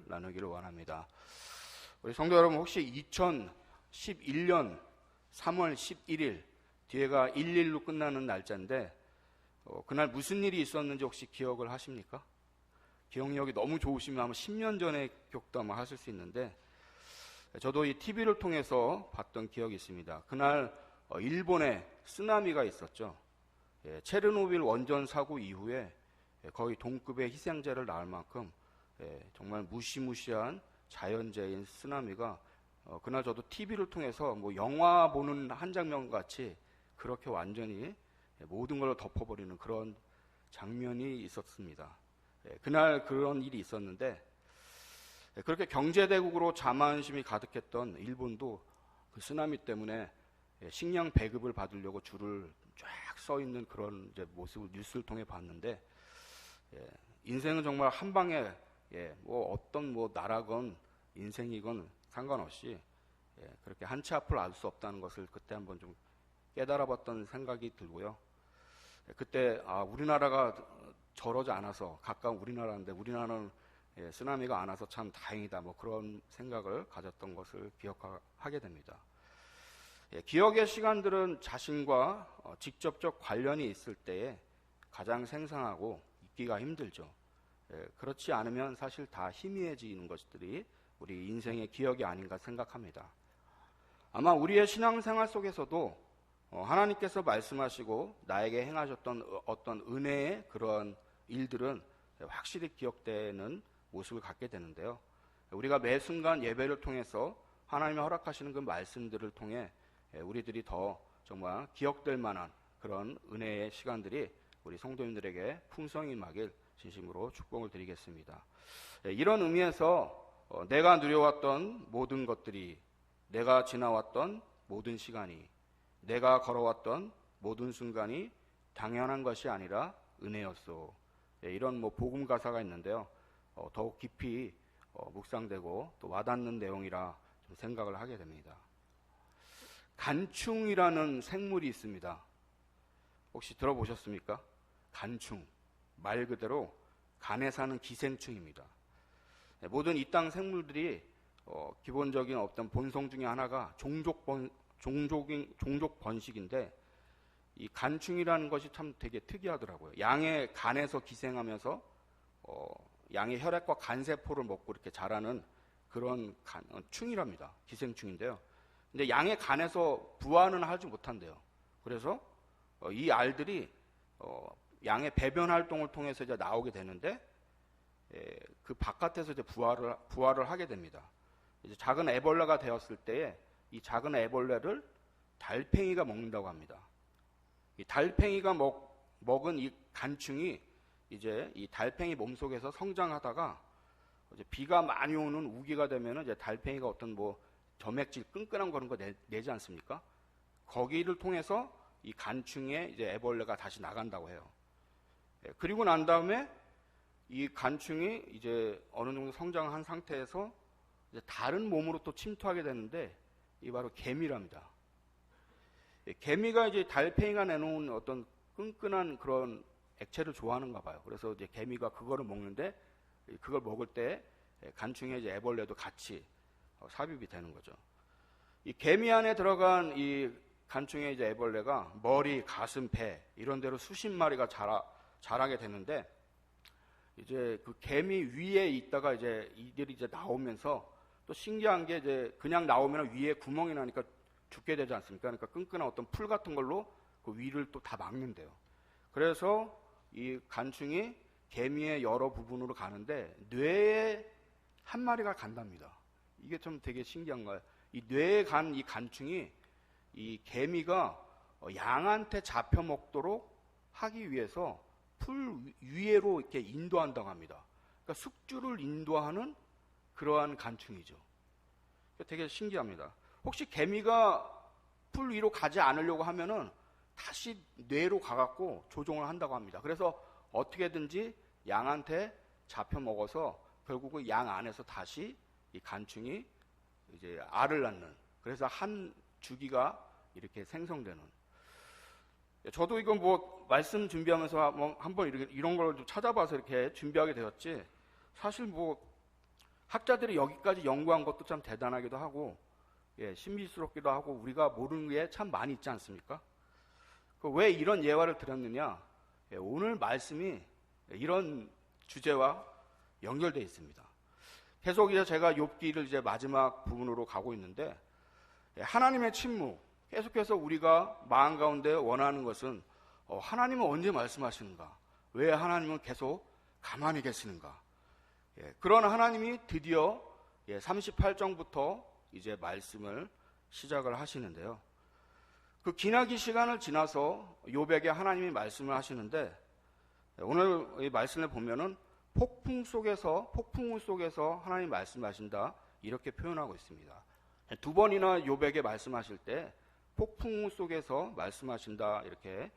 나누기를 원합니다. 우리 성도 여러분, 혹시 2011년 3월 11일 뒤에가 11로 끝나는 날짜인데 그날 무슨 일이 있었는지 혹시 기억을 하십니까? 기억력이 너무 좋으시면 아마 10년 전의 기억도 아마 하실 수 있는데, 저도 이 TV를 통해서 봤던 기억이 있습니다. 그날 일본에 쓰나미가 있었죠. 체르노빌 원전 사고 이후에 거의 동급의 희생자를 낳을 만큼 정말 무시무시한 자연재해인 쓰나미가 그날 저도 TV를 통해서 뭐 영화 보는 한 장면 같이 그렇게 완전히 모든 걸 덮어버리는 그런 장면이 있었습니다. 그날 그런 일이 있었는데, 그렇게 경제대국으로 자만심이 가득했던 일본도 그 쓰나미 때문에 식량 배급을 받으려고 줄을 쫙 서 있는 그런 이제 모습을 뉴스를 통해 봤는데, 인생은 정말 한 방에 뭐 어떤 뭐 나라건 인생이건 상관없이 그렇게 한 치 앞을 알 수 없다는 것을 그때 한번 좀 깨달아봤던 생각이 들고요. 그때 우리나라가 저러지 않아서, 가까운 우리나라인데 우리나라는 쓰나미가 안 와서 참 다행이다, 뭐 그런 생각을 가졌던 것을 기억하게 됩니다. 기억의 시간들은 자신과 직접적 관련이 있을 때에 가장 생생하고 잊기가 힘들죠. 그렇지 않으면 사실 다 희미해지는 것들이 우리 인생의 기억이 아닌가 생각합니다. 아마 우리의 신앙생활 속에서도 하나님께서 말씀하시고 나에게 행하셨던 어떤 은혜의 그런 일들은 확실히 기억되는 모습을 갖게 되는데요. 우리가 매 순간 예배를 통해서 하나님이 허락하시는 그 말씀들을 통해 우리들이 더 정말 기억될 만한 그런 은혜의 시간들이 우리 성도님들에게 풍성히 임하길 진심으로 축복을 드리겠습니다. 이런 의미에서 내가 누려왔던 모든 것들이, 내가 지나왔던 모든 시간이, 내가 걸어왔던 모든 순간이 당연한 것이 아니라 은혜였소. 이런 뭐 복음 가사가 있는데요. 더욱 깊이 묵상되고 또 와닿는 내용이라 좀 생각을 하게 됩니다. 간충이라는 생물이 있습니다. 혹시 들어보셨습니까? 간충, 말 그대로 간에 사는 기생충입니다. 모든 이 땅 생물들이 기본적인 어떤 본성 중에 하나가 종족 번식인데, 이 간충이라는 것이 참 되게 특이하더라고요. 양의 간에서 기생하면서 양의 혈액과 간세포를 먹고 이렇게 자라는 그런 충이랍니다. 기생충인데요. 근데 양의 간에서 부화는 하지 못한대요. 그래서 이 알들이 양의 배변 활동을 통해서 이제 나오게 되는데, 그 바깥에서 이제 부화를 하게 됩니다. 이제 작은 애벌레가 되었을 때에 이 작은 애벌레를 달팽이가 먹는다고 합니다. 이 달팽이가 먹은 이 간충이 이제 이 달팽이 몸속에서 성장하다가 이제 비가 많이 오는 우기가 되면은 이제 달팽이가 어떤 뭐 점액질 끈끈한 그런 거 내지 않습니까? 거기를 통해서 이 간충에 이제 애벌레가 다시 나간다고 해요. 그리고 난 다음에 이 간충이 이제 어느 정도 성장한 상태에서 이제 다른 몸으로 또 침투하게 되는데, 이 바로 개미랍니다. 개미가 이제 달팽이가 내놓은 어떤 끈끈한 그런 액체를 좋아하는가 봐요. 그래서 이제 개미가 그거를 먹는데, 그걸 먹을 때 간충의 이제 애벌레도 같이 삽입이 되는 거죠. 이 개미 안에 들어간 이 간충의 이제 애벌레가 머리, 가슴, 배 이런 데로 수십 마리가 자라게 되는데, 이제 그 개미 위에 있다가 이제 이들이 이제 나오면서 또 신기한 게, 이제 그냥 나오면 위에 구멍이 나니까 죽게 되지 않습니까? 그러니까 끈끈한 어떤 풀 같은 걸로 그 위를 또 다 막는데요. 그래서 이 간충이 개미의 여러 부분으로 가는데 뇌에 한 마리가 간답니다. 이게 좀 되게 신기한 거예요. 이 뇌에 간 이 간충이 이 개미가 양한테 잡혀 먹도록 하기 위해서 풀 위에로 이렇게 인도한다고 합니다. 그러니까 숙주를 인도하는 그러한 간충이죠. 되게 신기합니다. 혹시 개미가 풀 위로 가지 않으려고 하면은 다시 뇌로 가갖고 조종을 한다고 합니다. 그래서 어떻게든지 양한테 잡혀 먹어서 결국은 양 안에서 다시 이 간충이 이제 알을 낳는, 그래서 한 주기가 이렇게 생성되는. 저도 이거 뭐 말씀 준비하면서 한번 이런 걸 좀 찾아봐서 이렇게 준비하게 되었지, 사실 뭐 학자들이 여기까지 연구한 것도 참 대단하기도 하고, 신비스럽기도 하고, 우리가 모르는 게 참 많이 있지 않습니까? 왜 이런 예화를 드렸느냐? 오늘 말씀이 이런 주제와 연결되어 있습니다. 계속 이제 제가 욥기를 이제 마지막 부분으로 가고 있는데, 하나님의 침묵, 계속해서 우리가 마음 가운데 원하는 것은 하나님은 언제 말씀하시는가? 왜 하나님은 계속 가만히 계시는가? 그런 하나님이 드디어 38장부터 이제 말씀을 시작을 하시는데요. 그 기나긴 시간을 지나서 욥에게 하나님이 말씀을 하시는데, 오늘 이 말씀을 보면은 폭풍 속에서 하나님 말씀하신다 이렇게 표현하고 있습니다. 두 번이나 욥에게 말씀하실 때 폭풍 속에서 말씀하신다 이렇게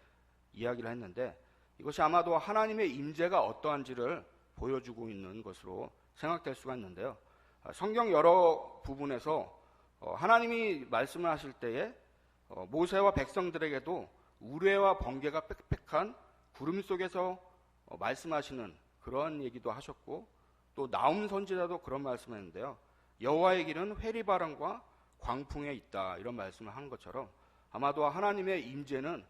이야기를 했는데, 이것이 아마도 하나님의 임재가 어떠한지를 보여주고 있는 것으로 생각될 수가 있는데요. 성경 여러 부분에서 하나님이 말씀을 하실 때에 모세와 백성들에게도 우레와 번개가 빽빽한 구름 속에서 말씀하시는 그런 얘기도 하셨고, 또 나움 선지자도 그런 말씀을 했는데요. 여호와의 길은 회리바람과 광풍에 있다 이런 말씀을 한 것처럼 아마도 하나님의 임재는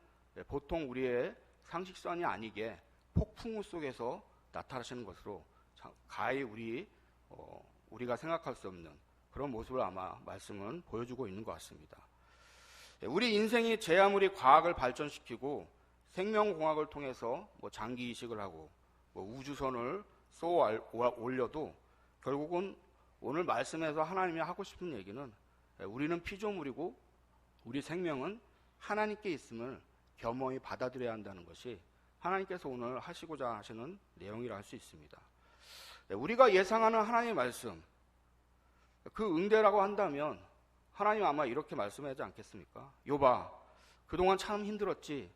보통 우리의 상식선이 아니게 폭풍 속에서 나타나시는 것으로 가히 우리가 생각할 수 없는 그런 모습을 아마 말씀은 보여주고 있는 것 같습니다. 우리 인생이 제 아무리 과학을 발전시키고 생명공학을 통해서 장기 이식을 하고 우주선을 쏘아 올려도 결국은 오늘 말씀에서 하나님이 하고 싶은 얘기는 우리는 피조물이고 우리 생명은 하나님께 있음을 겸허히 받아들여야 한다는 것이 하나님께서 오늘 하시고자 하시는 내용이라 할 수 있습니다. 우리가 예상하는 하나님의 말씀, 그 응대라고 한다면 하나님 아마 이렇게 말씀하지 않겠습니까? 욥아, 그동안 참 힘들었지.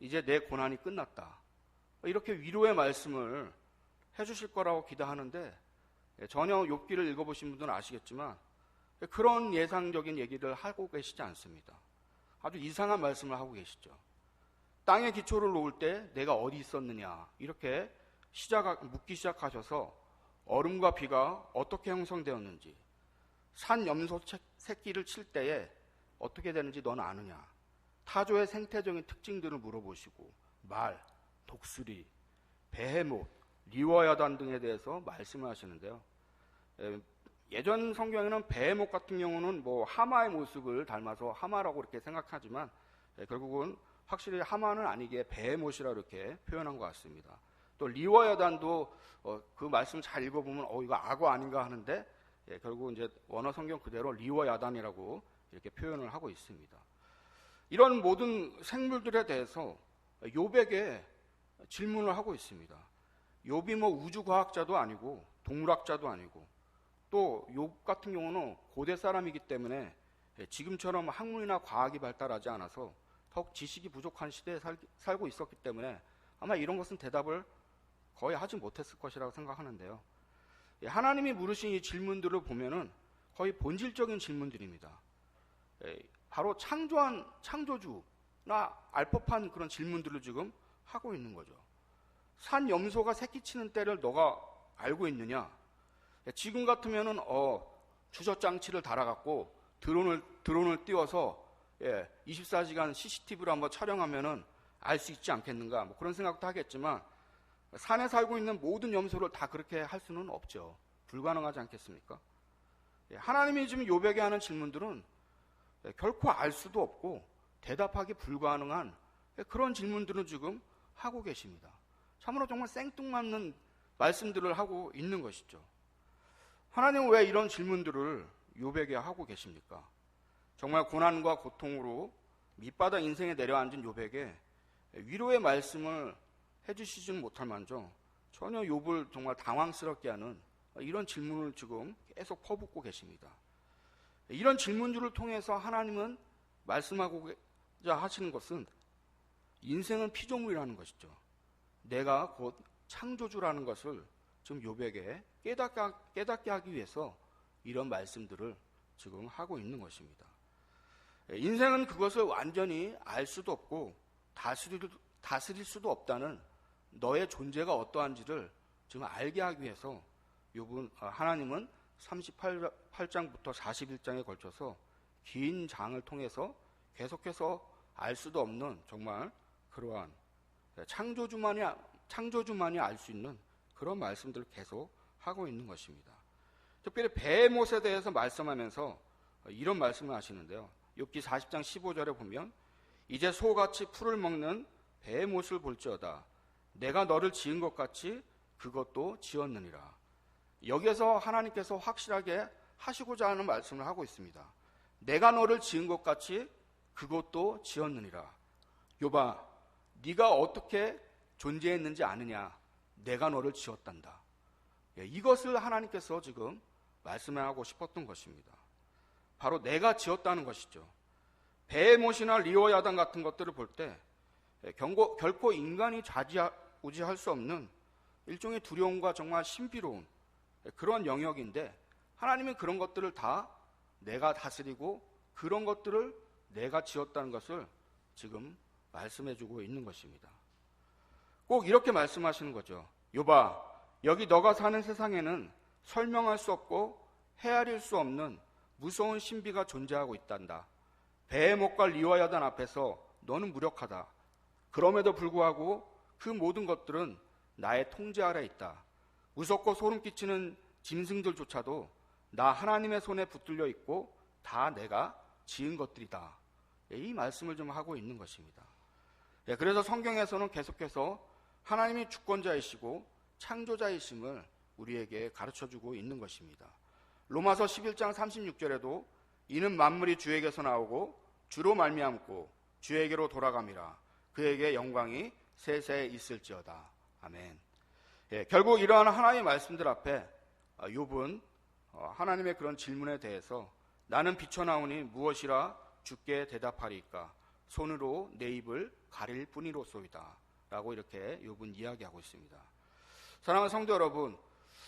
이제 내 고난이 끝났다. 이렇게 위로의 말씀을 해주실 거라고 기대하는데, 전혀 욥기를 읽어보신 분들은 아시겠지만 그런 예상적인 얘기를 하고 계시지 않습니다. 아주 이상한 말씀을 하고 계시죠. 땅에 기초를 놓을 때 내가 어디 있었느냐 이렇게 묻기 시작하셔서 얼음과 비가 어떻게 형성되었는지, 산 염소 새끼를 칠 때에 어떻게 되는지 넌 아느냐, 타조의 생태적인 특징들을 물어보시고 말, 독수리, 베헤못, 리워야단 등에 대해서 말씀을 하시는데요. 예전 성경에는 베헤못 같은 경우는 하마의 모습을 닮아서 하마라고 이렇게 생각하지만 결국은 확실히 하마는 아니게 베헤못이라 이렇게 표현한 것 같습니다. 또 리워야단도 그 말씀 잘 읽어보면 이거 악어 아닌가 하는데 결국 이제 원어 성경 그대로 리워야단이라고 이렇게 표현을 하고 있습니다. 이런 모든 생물들에 대해서 욥에게 질문을 하고 있습니다. 욥이 우주과학자도 아니고 동물학자도 아니고, 또 욥 같은 경우는 고대 사람이기 때문에 지금처럼 학문이나 과학이 발달하지 않아서 더욱 지식이 부족한 시대에 살고 있었기 때문에 아마 이런 것은 대답을 거의 하지 못했을 것이라고 생각하는데요. 하나님이 물으신 이 질문들을 보면은 거의 본질적인 질문들입니다. 바로 창조주나 알 법한 그런 질문들을 지금 하고 있는 거죠. 산 염소가 새끼치는 때를 너가 알고 있느냐? 지금 같으면은 주저장치를 달아갖고 드론을 띄워서 24시간 CCTV로 한번 촬영하면은 알 수 있지 않겠는가? 그런 생각도 하겠지만 산에 살고 있는 모든 염소를 다 그렇게 할 수는 없죠. 불가능하지 않겠습니까? 하나님이 지금 욥에게 하는 질문들은 결코 알 수도 없고 대답하기 불가능한 그런 질문들을 지금 하고 계십니다. 참으로 정말 생뚱맞는 말씀들을 하고 있는 것이죠. 하나님은 왜 이런 질문들을 욥에게 하고 계십니까? 정말 고난과 고통으로 밑바닥 인생에 내려앉은 욥에게 위로의 말씀을 해주시지는 못할 만정 전혀 욥을 정말 당황스럽게 하는 이런 질문을 지금 계속 퍼붓고 계십니다. 이런 질문들을 통해서 하나님은 말씀하고자 하시는 것은 인생은 피조물이라는 것이죠. 내가 곧 창조주라는 것을 지금 욥에게 깨닫게 하기 위해서 이런 말씀들을 지금 하고 있는 것입니다. 인생은 그것을 완전히 알 수도 없고 다스릴 수도 없다는 너의 존재가 어떠한지를 지금 알게 하기 위해서 하나님은 38장부터 41장에 걸쳐서 긴 장을 통해서 계속해서 알 수도 없는 정말 그러한 창조주만이 알 수 있는 그런 말씀들을 계속 하고 있는 것입니다. 특별히 베헤못에 대해서 말씀하면서 이런 말씀을 하시는데요. 욥기 40장 15절에 보면 이제 소같이 풀을 먹는 베헤못을 볼지어다. 내가 너를 지은 것 같이 그것도 지었느니라. 여기에서 하나님께서 확실하게 하시고자 하는 말씀을 하고 있습니다. 내가 너를 지은 것 같이 그것도 지었느니라. 욥아, 네가 어떻게 존재했는지 아느냐? 내가 너를 지었단다. 이것을 하나님께서 지금 말씀을 하고 싶었던 것입니다. 바로 내가 지었다는 것이죠. 베헤못이나 리오야단 같은 것들을 볼 때 결코 인간이 좌지우지할 수 없는 일종의 두려움과 정말 신비로운 그런 영역인데, 하나님은 그런 것들을 다 내가 다스리고 그런 것들을 내가 지었다는 것을 지금 말씀해주고 있는 것입니다. 꼭 이렇게 말씀하시는 거죠. 욥아, 여기 너가 사는 세상에는 설명할 수 없고 헤아릴 수 없는 무서운 신비가 존재하고 있단다. 베헤못과 리오야단 앞에서 너는 무력하다. 그럼에도 불구하고 그 모든 것들은 나의 통제 아래 있다. 무섭고 소름 끼치는 짐승들조차도 나 하나님의 손에 붙들려 있고 다 내가 지은 것들이다. 이 말씀을 좀 하고 있는 것입니다. 그래서 성경에서는 계속해서 하나님이 주권자이시고 창조자이심을 우리에게 가르쳐주고 있는 것입니다. 로마서 11장 36절에도 이는 만물이 주에게서 나오고 주로 말미암고 주에게로 돌아감이라. 그에게 영광이 세세 있을지어다. 아멘. 결국 이러한 하나님의 말씀들 앞에 욥은 하나님의 그런 질문에 대해서 나는 비쳐나오니 무엇이라 주께 대답하리이까? 손으로 내 입을 가릴 뿐이로소이다. 라고 이렇게 욥은 이야기하고 있습니다. 사랑하는 성도 여러분,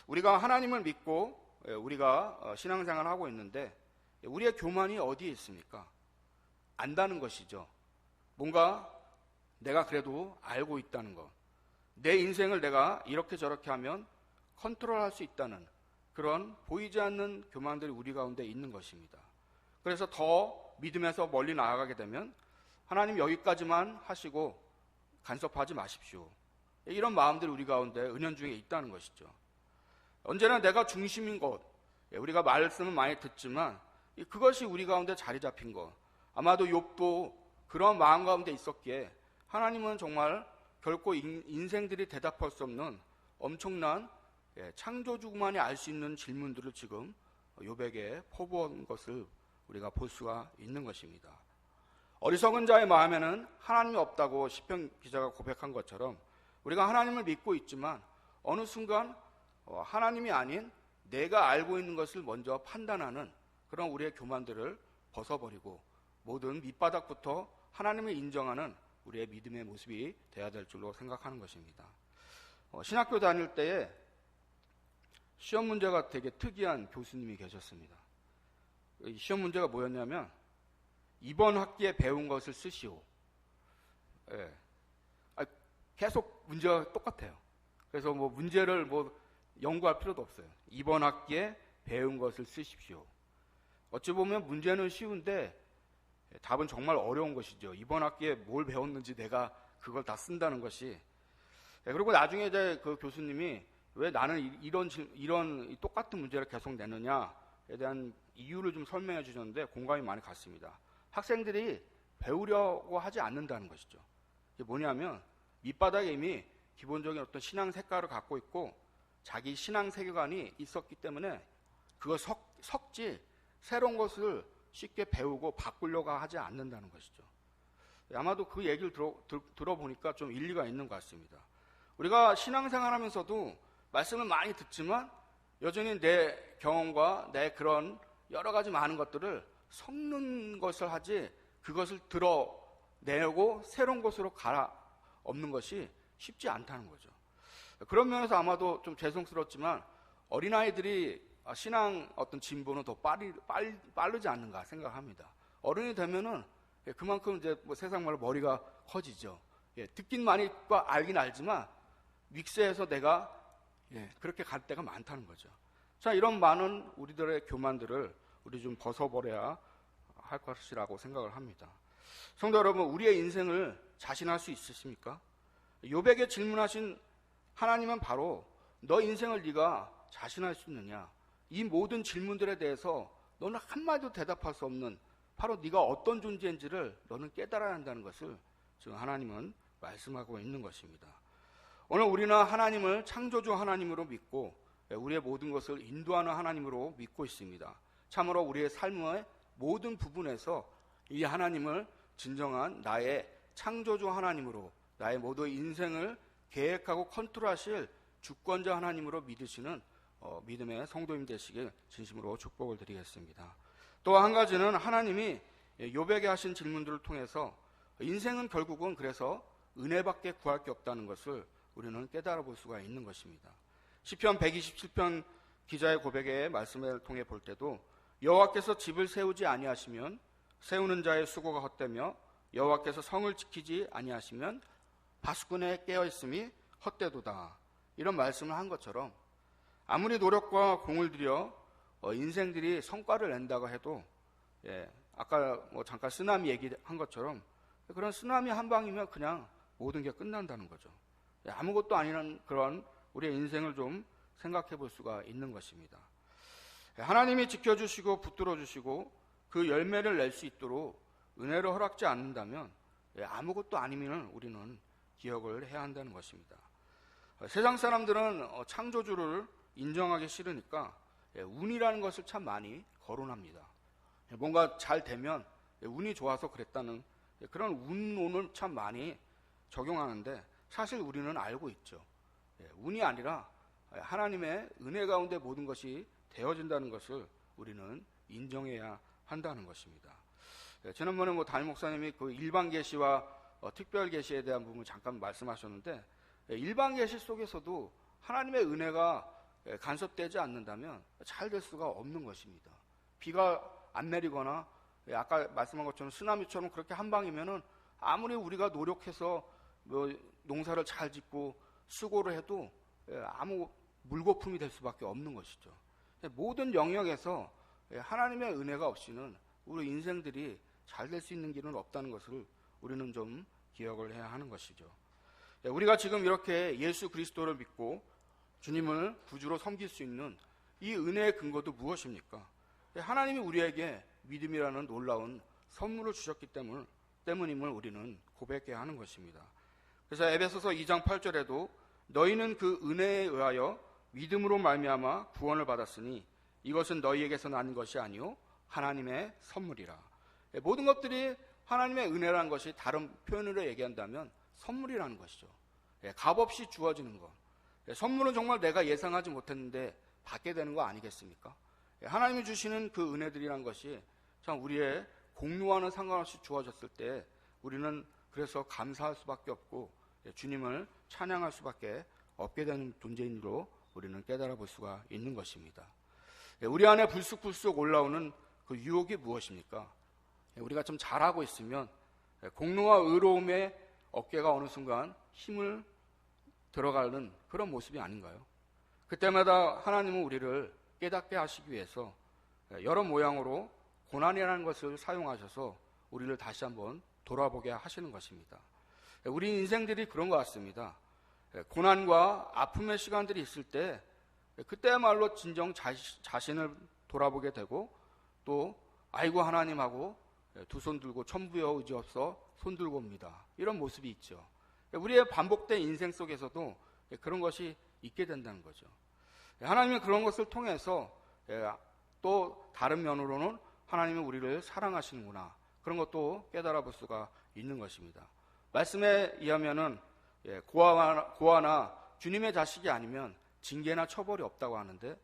우리가 하나님을 믿고 우리가 신앙생활을 하고 있는데 우리의 교만이 어디에 있습니까? 안다는 것이죠. 뭔가 내가 그래도 알고 있다는 것, 내 인생을 내가 이렇게 저렇게 하면 컨트롤할 수 있다는 그런 보이지 않는 교만들이 우리 가운데 있는 것입니다. 그래서 더 믿음에서 멀리 나아가게 되면 하나님 여기까지만 하시고 간섭하지 마십시오. 이런 마음들이 우리 가운데 은연중에 있다는 것이죠. 언제나 내가 중심인 것, 우리가 말씀을 많이 듣지만 그것이 우리 가운데 자리 잡힌 것, 아마도 욥도 그런 마음 가운데 있었기에 하나님은 정말 결코 인생들이 대답할 수 없는 엄청난 창조주만이 알 수 있는 질문들을 지금 욥에게 포부한 것을 우리가 볼 수가 있는 것입니다. 어리석은 자의 마음에는 하나님이 없다고 시편 기자가 고백한 것처럼 우리가 하나님을 믿고 있지만 어느 순간 하나님이 아닌 내가 알고 있는 것을 먼저 판단하는 그런 우리의 교만들을 벗어버리고 모든 밑바닥부터 하나님을 인정하는 우리의 믿음의 모습이 되어야 될 줄로 생각하는 것입니다. 신학교 다닐 때에 시험 문제가 되게 특이한 교수님이 계셨습니다. 이 시험 문제가 뭐였냐면 이번 학기에 배운 것을 쓰시오. 계속 문제가 똑같아요. 그래서 문제를 연구할 필요도 없어요. 이번 학기에 배운 것을 쓰십시오. 어찌 보면 문제는 쉬운데 답은 정말 어려운 것이죠. 이번 학기에 뭘 배웠는지 내가 그걸 다 쓴다는 것이. 그리고 나중에 이제 그 교수님이 왜 나는 이런 똑같은 문제를 계속 내느냐에 대한 이유를 좀 설명해 주셨는데 공감이 많이 갔습니다. 학생들이 배우려고 하지 않는다는 것이죠. 이게 뭐냐면 밑바닥에 이미 기본적인 어떤 신앙 색깔을 갖고 있고 자기 신앙 세계관이 있었기 때문에 그걸 섞지 새로운 것을 쉽게 배우고 바꾸려고 하지 않는다는 것이죠. 아마도 그 얘기를 들어보니까 좀 일리가 있는 것 같습니다. 우리가 신앙생활하면서도 말씀을 많이 듣지만 여전히 내 경험과 내 그런 여러 가지 많은 것들을 섞는 것을 하지 그것을 드러내고 새로운 것으로 갈아엎는 것이 쉽지 않다는 거죠. 그런 면에서 아마도 좀 죄송스럽지만 어린아이들이 신앙 어떤 진보는 더 빠르지 않는가 생각합니다. 어른이 되면은 그만큼 이제 세상 말로 머리가 커지죠. 듣긴 많이 있고 알긴 알지만 믹스해서 내가 그렇게 갈 때가 많다는 거죠. 자, 이런 많은 우리들의 교만들을 우리 좀 벗어버려야 할 것이라고 생각을 합니다. 성도 여러분, 우리의 인생을 자신할 수 있으십니까? 욥에게 질문하신 하나님은 바로 너 인생을 네가 자신할 수 있느냐? 이 모든 질문들에 대해서 너는 한마디도 대답할 수 없는 바로 네가 어떤 존재인지를 너는 깨달아야 한다는 것을 지금 하나님은 말씀하고 있는 것입니다. 오늘 우리는 하나님을 창조주 하나님으로 믿고 우리의 모든 것을 인도하는 하나님으로 믿고 있습니다. 참으로 우리의 삶의 모든 부분에서 이 하나님을 진정한 나의 창조주 하나님으로 나의 모든 인생을 계획하고 컨트롤하실 주권자 하나님으로 믿으시는 믿음의 성도님 되시길 진심으로 축복을 드리겠습니다. 또 한 가지는 하나님이 욥에게 하신 질문들을 통해서 인생은 결국은 그래서 은혜밖에 구할 게 없다는 것을 우리는 깨달아 볼 수가 있는 것입니다. 시편 127편 기자의 고백의 말씀을 통해 볼 때도 여호와께서 집을 세우지 아니하시면 세우는 자의 수고가 헛되며 여호와께서 성을 지키지 아니하시면 바수꾼의 깨어있음이 헛되도다. 이런 말씀을 한 것처럼 아무리 노력과 공을 들여 인생들이 성과를 낸다고 해도 아까 잠깐 쓰나미 얘기한 것처럼 그런 쓰나미 한 방이면 그냥 모든 게 끝난다는 거죠. 아무것도 아니라는 그런 우리의 인생을 좀 생각해 볼 수가 있는 것입니다. 하나님이 지켜주시고 붙들어 주시고 그 열매를 낼 수 있도록 은혜를 허락지 않는다면 아무것도 아니면 우리는 기억을 해야 한다는 것입니다. 세상 사람들은 창조주를 인정하기 싫으니까 운이라는 것을 참 많이 거론합니다. 뭔가 잘 되면 운이 좋아서 그랬다는 그런 운론을 참 많이 적용하는데 사실 우리는 알고 있죠. 운이 아니라 하나님의 은혜 가운데 모든 것이 되어진다는 것을 우리는 인정해야 한다는 것입니다. 지난번에 담임 목사님이 그 일반 계시와 특별 계시에 대한 부분을 잠깐 말씀하셨는데 일반 계시 속에서도 하나님의 은혜가 간섭되지 않는다면 잘 될 수가 없는 것입니다. 비가 안 내리거나 아까 말씀한 것처럼 쓰나미처럼 그렇게 한 방이면은 아무리 우리가 노력해서 농사를 잘 짓고 수고를 해도 아무 물거품이 될 수밖에 없는 것이죠. 모든 영역에서 하나님의 은혜가 없이는 우리 인생들이 잘 될 수 있는 길은 없다는 것을 우리는 좀 기억을 해야 하는 것이죠. 우리가 지금 이렇게 예수 그리스도를 믿고 주님을 구주로 섬길 수 있는 이 은혜의 근거도 무엇입니까? 하나님이 우리에게 믿음이라는 놀라운 선물을 주셨기 때문임을 우리는 고백해야 하는 것입니다. 그래서 에베소서 2장 8절에도 너희는 그 은혜에 의하여 믿음으로 말미암아 구원을 받았으니 이것은 너희에게서 난 것이 아니요 하나님의 선물이라. 모든 것들이 하나님의 은혜라는 것이 다른 표현으로 얘기한다면 선물이라는 것이죠. 값없이 주어지는 것. 선물은 정말 내가 예상하지 못했는데 받게 되는 거 아니겠습니까? 하나님이 주시는 그 은혜들이란 것이 참 우리의 공로와는 상관없이 주어졌을 때 우리는 그래서 감사할 수밖에 없고 주님을 찬양할 수밖에 없게 되는 존재인 줄로 우리는 깨달아 볼 수가 있는 것입니다. 우리 안에 불쑥불쑥 올라오는 그 유혹이 무엇입니까? 우리가 좀 잘하고 있으면 공로와 의로움의 어깨가 어느 순간 힘을 들어가는 그런 모습이 아닌가요? 그때마다 하나님은 우리를 깨닫게 하시기 위해서 여러 모양으로 고난이라는 것을 사용하셔서 우리를 다시 한번 돌아보게 하시는 것입니다. 우리 인생들이 그런 것 같습니다. 고난과 아픔의 시간들이 있을 때 그때야말로 진정 자신을 돌아보게 되고 또 아이고 하나님하고 두 손 들고 천부여 의지없어 손 들고 옵니다. 이런 모습이 있죠. 우리의 반복된 인생 속에서도 그런 것이 있게 된다는 거죠. 하나님은 그런 것을 통해서 또 다른 면으로는 하나님은 우리를 사랑하시는구나. 그런 것도 깨달아 볼 수가 있는 것입니다. 말씀에 의하면은 고아나 주님의 자식이 아니면 징계나 처벌이 없다고 하는데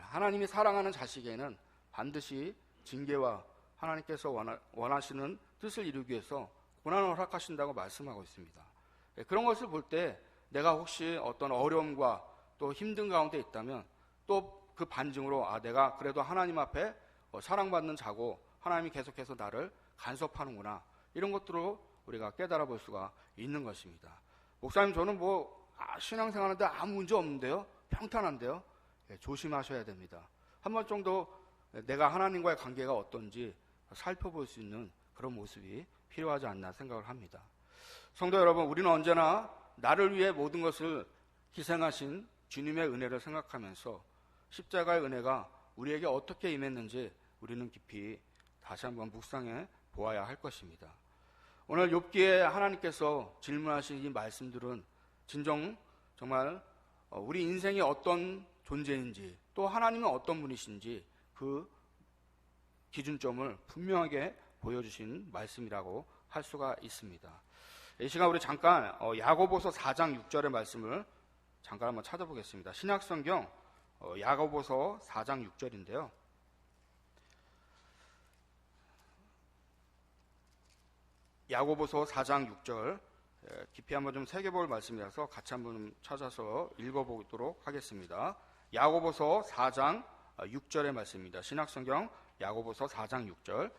하나님이 사랑하는 자식에는 반드시 징계와 하나님께서 원하시는 뜻을 이루기 위해서 고난을 허락하신다고 말씀하고 있습니다. 그런 것을 볼 때 내가 혹시 어떤 어려움과 또 힘든 가운데 있다면 또 그 반증으로 내가 그래도 하나님 앞에 사랑받는 자고 하나님이 계속해서 나를 간섭하는구나. 이런 것들로 우리가 깨달아 볼 수가 있는 것입니다. 목사님 저는 신앙생활하는데 아무 문제 없는데요? 평탄한데요? 조심하셔야 됩니다. 한 번 정도 내가 하나님과의 관계가 어떤지 살펴볼 수 있는 그런 모습이 필요하지 않나 생각을 합니다. 성도 여러분, 우리는 언제나 나를 위해 모든 것을 희생하신 주님의 은혜를 생각하면서 십자가의 은혜가 우리에게 어떻게 임했는지 우리는 깊이 다시 한번 묵상해 보아야 할 것입니다. 오늘 욥기에 하나님께서 질문하신 이 말씀들은 진정 정말 우리 인생이 어떤 존재인지 또 하나님은 어떤 분이신지 그 기준점을 분명하게 보여주신 말씀이라고 할 수가 있습니다. 이 시간 우리 잠깐 야고보서 4장 6절의 말씀을 잠깐 한번 찾아보겠습니다. 신약성경 야고보서 4장 6절인데요. 야고보서 4장 6절 깊이 한번 좀 새겨볼 말씀이라서 같이 한번 찾아서 읽어보도록 하겠습니다. 야고보서 4장 6절의 말씀입니다. 신약성경 야고보서 4장 6절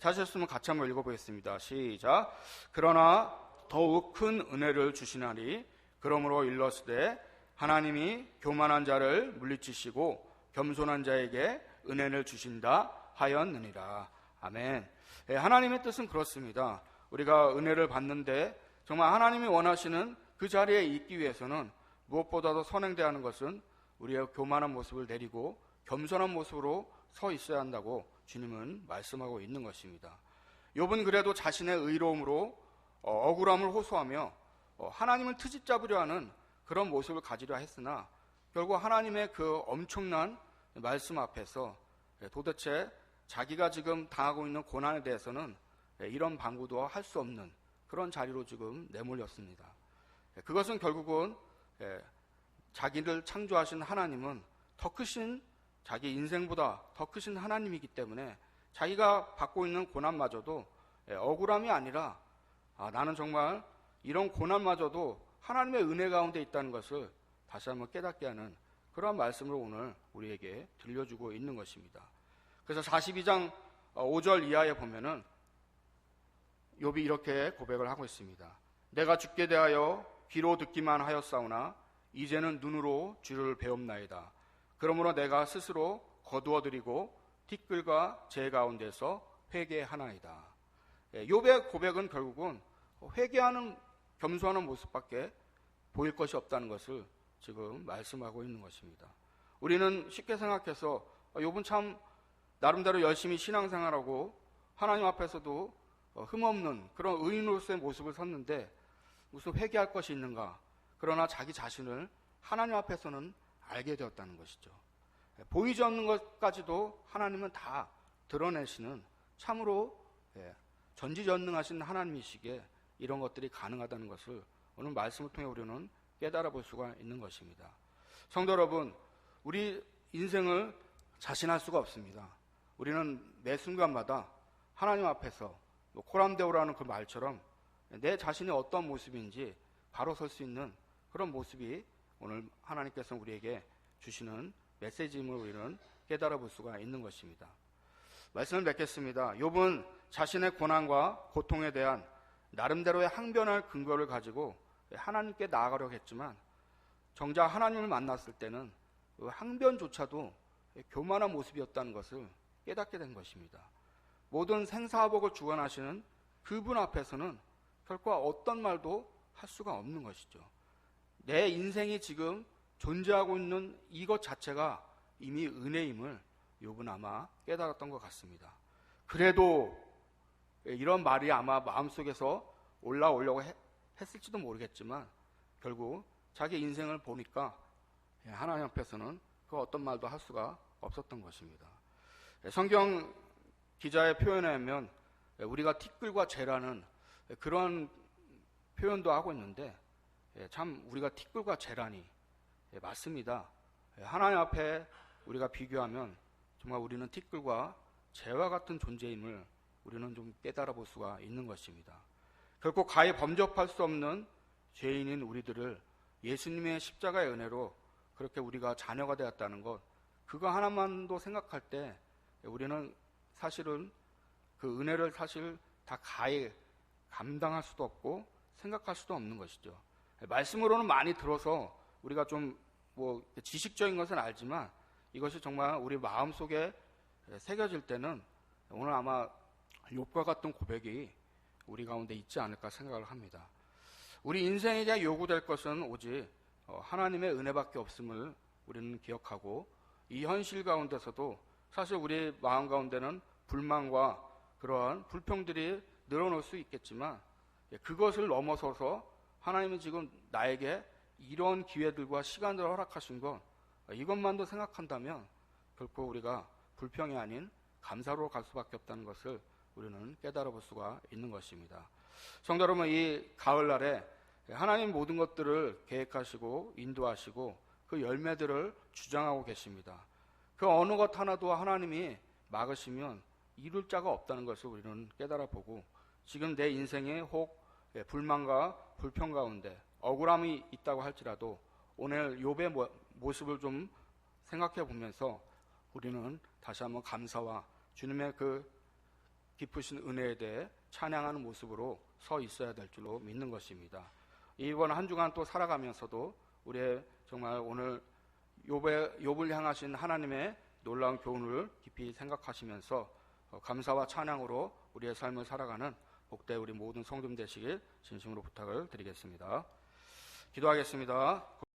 찾으셨으면 같이 한번 읽어보겠습니다. 시작. 그러나 더욱 큰 은혜를 주시나니 그러므로 일렀으되 하나님이 교만한 자를 물리치시고 겸손한 자에게 은혜를 주신다 하였느니라. 아멘. 하나님의 뜻은 그렇습니다. 우리가 은혜를 받는데 정말 하나님이 원하시는 그 자리에 있기 위해서는 무엇보다도 선행되어야 하는 것은 우리의 교만한 모습을 내리고 겸손한 모습으로 서 있어야 한다고 주님은 말씀하고 있는 것입니다. 욥은 그래도 자신의 의로움으로 억울함을 호소하며 하나님을 트집 잡으려 하는 그런 모습을 가지려 했으나 결국 하나님의 그 엄청난 말씀 앞에서 도대체 자기가 지금 당하고 있는 고난에 대해서는 이런 방구도 할 수 없는 그런 자리로 지금 내몰렸습니다. 그것은 결국은 자기를 창조하신 하나님은 더 크신 자기 인생보다 더 크신 하나님이기 때문에 자기가 받고 있는 고난마저도 억울함이 아니라 나는 정말 이런 고난마저도 하나님의 은혜 가운데 있다는 것을 다시 한번 깨닫게 하는 그러한 말씀을 오늘 우리에게 들려주고 있는 것입니다. 그래서 42장 5절 이하에 보면은 욥이 이렇게 고백을 하고 있습니다. 내가 주께 대하여 귀로 듣기만 하였사오나 이제는 눈으로 주를 배움나이다. 그러므로 내가 스스로 거두어드리고 티끌과 재 가운데서 회개하나이다. 욥의 고백은 결국은 회개하는 겸손하는 모습밖에 보일 것이 없다는 것을 지금 말씀하고 있는 것입니다. 우리는 쉽게 생각해서 욥은 참 나름대로 열심히 신앙생활하고 하나님 앞에서도 흠없는 그런 의인으로서의 모습을 섰는데 무슨 회개할 것이 있는가? 그러나 자기 자신을 하나님 앞에서는 알게 되었다는 것이죠. 보이지 않는 것까지도 하나님은 다 드러내시는 참으로 전지전능하신 하나님이시기에 이런 것들이 가능하다는 것을 오늘 말씀을 통해 우리는 깨달아 볼 수가 있는 것입니다. 성도 여러분, 우리 인생을 자신할 수가 없습니다. 우리는 매 순간마다 하나님 앞에서 코람데오라는 그 말처럼 내 자신이 어떤 모습인지 바로 설 수 있는 그런 모습이 오늘 하나님께서 우리에게 주시는 메시지임을 우리는 깨달아 볼 수가 있는 것입니다. 말씀을 맺겠습니다. 욥은 자신의 고난과 고통에 대한 나름대로의 항변할 근거를 가지고 하나님께 나아가려고 했지만 정작 하나님을 만났을 때는 그 항변조차도 교만한 모습이었다는 것을 깨닫게 된 것입니다. 모든 생사화복을 주관하시는 그분 앞에서는 결코 어떤 말도 할 수가 없는 것이죠. 내 인생이 지금 존재하고 있는 이것 자체가 이미 은혜임을 욥은 아마 깨달았던 것 같습니다. 그래도 이런 말이 아마 마음속에서 올라오려고 했을지도 모르겠지만 결국 자기 인생을 보니까 하나님 앞에서는 그 어떤 말도 할 수가 없었던 것입니다. 성경 기자의 표현에 하면 우리가 티끌과 재라는 그런 표현도 하고 있는데 참 우리가 티끌과 재라니 맞습니다. 하나님 앞에 우리가 비교하면 정말 우리는 티끌과 재와 같은 존재임을 우리는 좀 깨달아 볼 수가 있는 것입니다. 결코 가히 범접할 수 없는 죄인인 우리들을 예수님의 십자가의 은혜로 그렇게 우리가 자녀가 되었다는 것, 그거 하나만도 생각할 때 우리는 사실은 그 은혜를 사실 다 가히 감당할 수도 없고 생각할 수도 없는 것이죠. 말씀으로는 많이 들어서 우리가 좀 뭐 지식적인 것은 알지만 이것이 정말 우리 마음속에 새겨질 때는 오늘 아마 욥과 같은 고백이 우리 가운데 있지 않을까 생각을 합니다. 우리 인생에게 요구될 것은 오직 하나님의 은혜밖에 없음을 우리는 기억하고, 이 현실 가운데서도 사실 우리 마음 가운데는 불만과 그러한 불평들이 늘어놓을 수 있겠지만, 그것을 넘어서서 하나님은 지금 나에게 이런 기회들과 시간들을 허락하신 것, 이것만도 생각한다면 결코 우리가 불평이 아닌 감사로 갈 수밖에 없다는 것을 우리는 깨달아 볼 수가 있는 것입니다. 성도 여러분, 이 가을날에 하나님 모든 것들을 계획하시고 인도하시고 그 열매들을 주장하고 계십니다. 그 어느 것 하나도 하나님이 막으시면 이룰 자가 없다는 것을 우리는 깨달아 보고, 지금 내 인생에 혹 불만과 불평 가운데 억울함이 있다고 할지라도 오늘 욥의 모습을 좀 생각해 보면서 우리는 다시 한번 감사와 주님의 그 깊으신 은혜에 대해 찬양하는 모습으로 서 있어야 될 줄로 믿는 것입니다. 이번 한 주간 또 살아가면서도 우리의 정말 오늘 욥을 향하신 하나님의 놀라운 교훈을 깊이 생각하시면서 감사와 찬양으로 우리의 삶을 살아가는 복된 우리 모든 성도님 되시길 진심으로 부탁을 드리겠습니다. 기도하겠습니다.